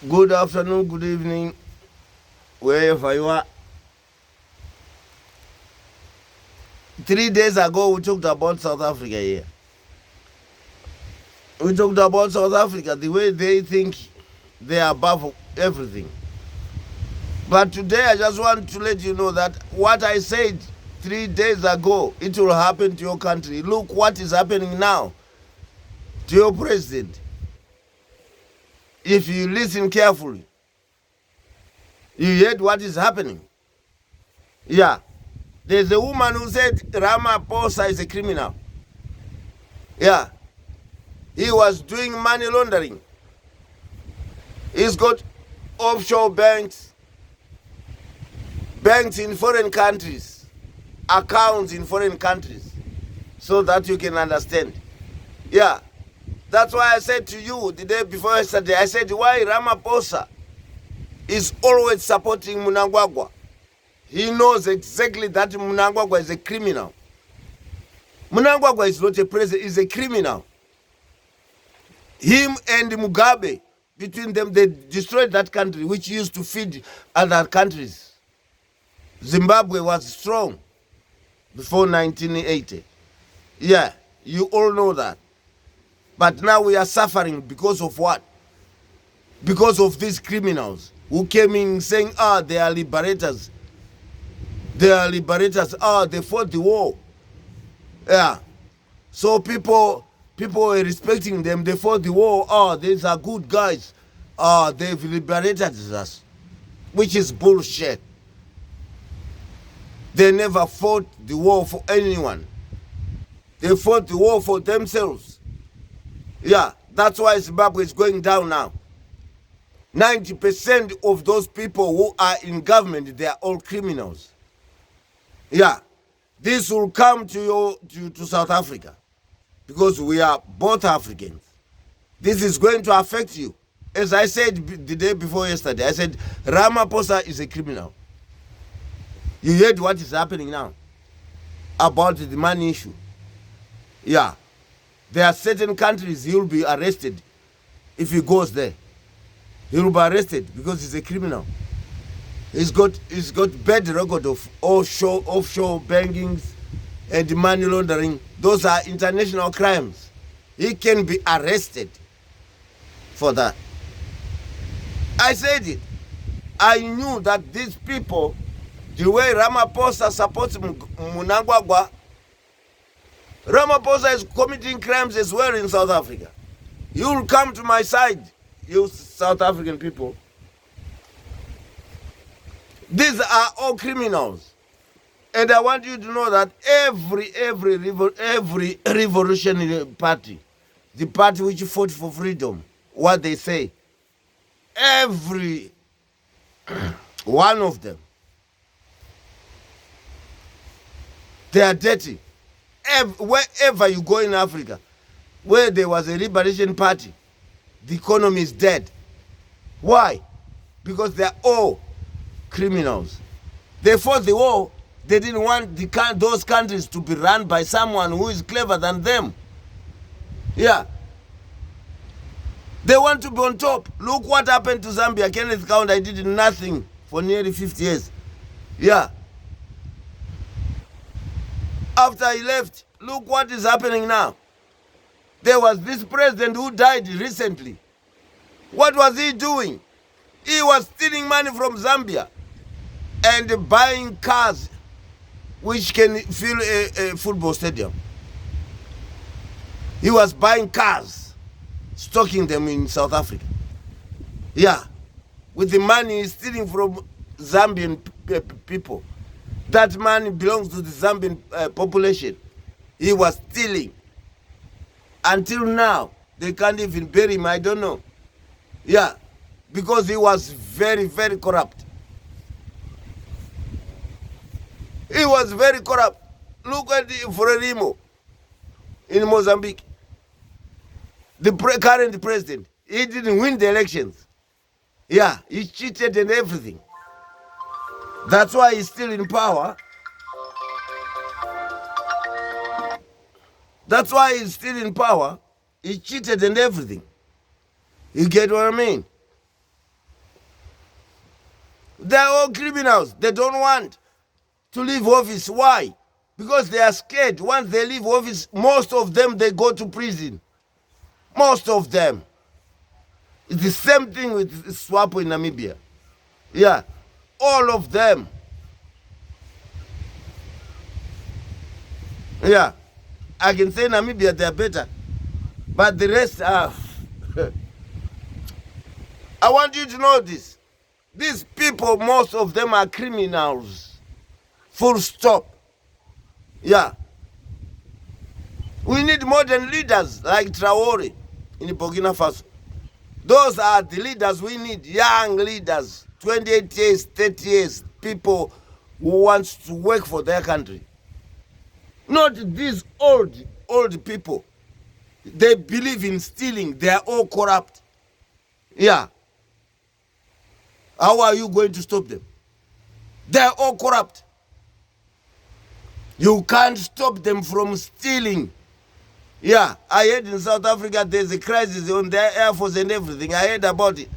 Good afternoon, good evening, wherever you are. 3 days ago, we talked about South Africa here. We talked about South Africa, the way they think they are above everything. But today, I just want to let you know that what I said 3 days ago, it will happen to your country. Look what is happening now to your president. If you listen carefully, you heard what is happening. Yeah. There's a woman who said Ramaphosa is a criminal. Yeah. He was doing money laundering. He's got offshore banks in foreign countries, accounts in foreign countries, so that you can understand. Yeah. That's why I said to you the day before yesterday, I said why Ramaphosa is always supporting Mnangagwa. He knows exactly that Mnangagwa is a criminal. Mnangagwa is not a president, he's a criminal. Him and Mugabe, between them, they destroyed that country, which used to feed other countries. Zimbabwe was strong before 1980. Yeah, you all know that. But now we are suffering because of what? Because of these criminals who came in saying, they are liberators. They are liberators. They fought the war. Yeah. So people were respecting them. They fought the war. These are good guys. They've liberated us. Which is bullshit. They never fought the war for anyone. They fought the war for themselves. Yeah, that's why Zimbabwe is going down now. 90% of those people who are in government, they are all criminals. Yeah, this will come to South Africa because we are both Africans. This is going to affect you. As I said the day before yesterday, I said Ramaphosa is a criminal. You heard what is happening now about the money issue. Yeah. There are certain countries he will be arrested if he goes there. He will be arrested because he's a criminal. He's got bad record of offshore bankings and money laundering. Those are international crimes. He can be arrested for that. I said it. I knew that these people, the way Ramaphosa supports Mnangagwa, Ramaphosa is committing crimes as well in South Africa. You will come to my side, you South African people. These are all criminals. And I want you to know that every revolutionary party, the party which fought for freedom, what they say, every one of them, they are dirty. Wherever you go in Africa, where there was a liberation party, the economy is dead. Why? Because they are all criminals. They fought the war. They didn't want those countries to be run by someone who is clever than them. Yeah. They want to be on top. Look what happened to Zambia. Kenneth Kaunda did nothing for nearly 50 years. Yeah. After he left, look what is happening now. There was this president who died recently. What was he doing? He was stealing money from Zambia and buying cars which can fill a football stadium. He was buying cars, stocking them in South Africa. Yeah, with the money he's stealing from Zambian people. That money belongs to the Zambian population. He was stealing. Until now, they can't even bury him, I don't know. Yeah, because he was very, very corrupt. He was very corrupt. Look at Frelimo in Mozambique. The current president, he didn't win the elections. Yeah, he cheated and everything. That's why he's still in power. That's why he's still in power. He cheated and everything. You get what I mean? They are all criminals. They don't want to leave office. Why? Because they are scared. Once they leave office, most of them, they go to prison. Most of them. It's the same thing with SWAPO in Namibia. Yeah, all of them. Yeah, I can say Namibia, they are better. But the rest are... I want you to know this. These people, most of them are criminals. Full stop. Yeah. We need modern leaders like Traore in Burkina Faso. Those are the leaders we need, young leaders, 28 years, 30 years, people who want to work for their country. Not these old people. They believe in stealing. They are all corrupt. Yeah. How are you going to stop them? They are all corrupt. You can't stop them from stealing. Yeah, I heard in South Africa there's a crisis on their Air Force and everything. I heard about it.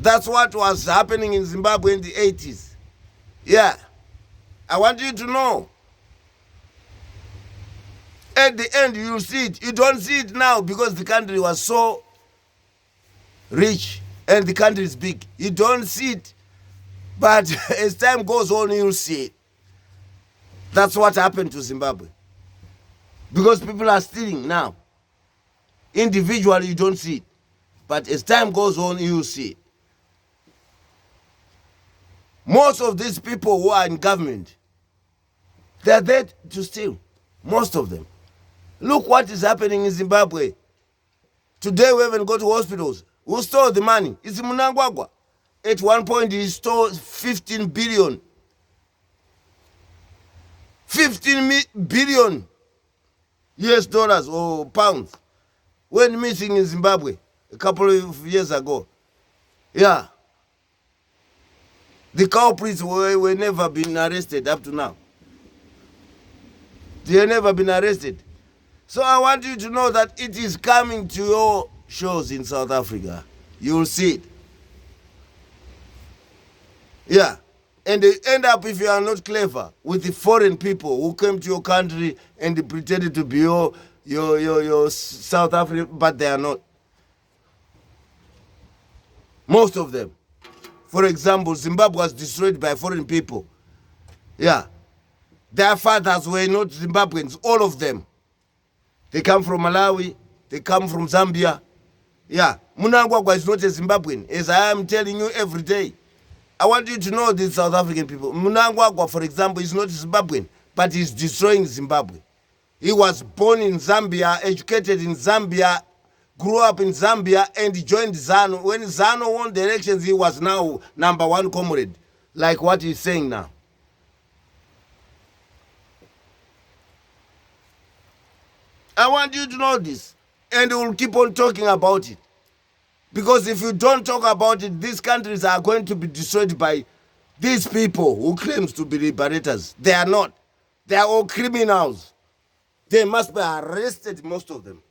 That's what was happening in Zimbabwe in the 80s. Yeah. I want you to know. At the end, you'll see it. You don't see it now because the country was so rich and the country is big. You don't see it. But as time goes on, you'll see it. That's what happened to Zimbabwe. Because people are stealing now. Individually, you don't see it. But as time goes on, you'll see it. Most of these people who are in government, they are there to steal. Most of them. Look what is happening in Zimbabwe. Today we haven't go to hospitals. Who stole the money? It's Mnangagwa. At one point he stole 15 billion. 15 billion US dollars or pounds. When missing in Zimbabwe a couple of years ago. Yeah. The culprits were never been arrested up to now. They have never been arrested. So I want you to know that it is coming to your shows in South Africa. You'll see it. Yeah. And they end up, if you are not clever, with the foreign people who came to your country and they pretended to be your South African, but they are not. Most of them. For example, Zimbabwe was destroyed by foreign people. Yeah. Their fathers were not Zimbabweans, all of them. They come from Malawi, they come from Zambia. Yeah. Mnangagwa is not a Zimbabwean, as I am telling you every day. I want you to know these South African people. Mnangagwa, for example, is not Zimbabwean, but he's destroying Zimbabwe. He was born in Zambia, educated in Zambia, grew up in Zambia, and joined ZANU. When ZANU won the elections, he was now #1 comrade, like what he's saying now. I want you to know this, and we'll keep on talking about it. Because if you don't talk about it, these countries are going to be destroyed by these people who claims to be liberators. They are not. They are all criminals. They must be arrested, most of them.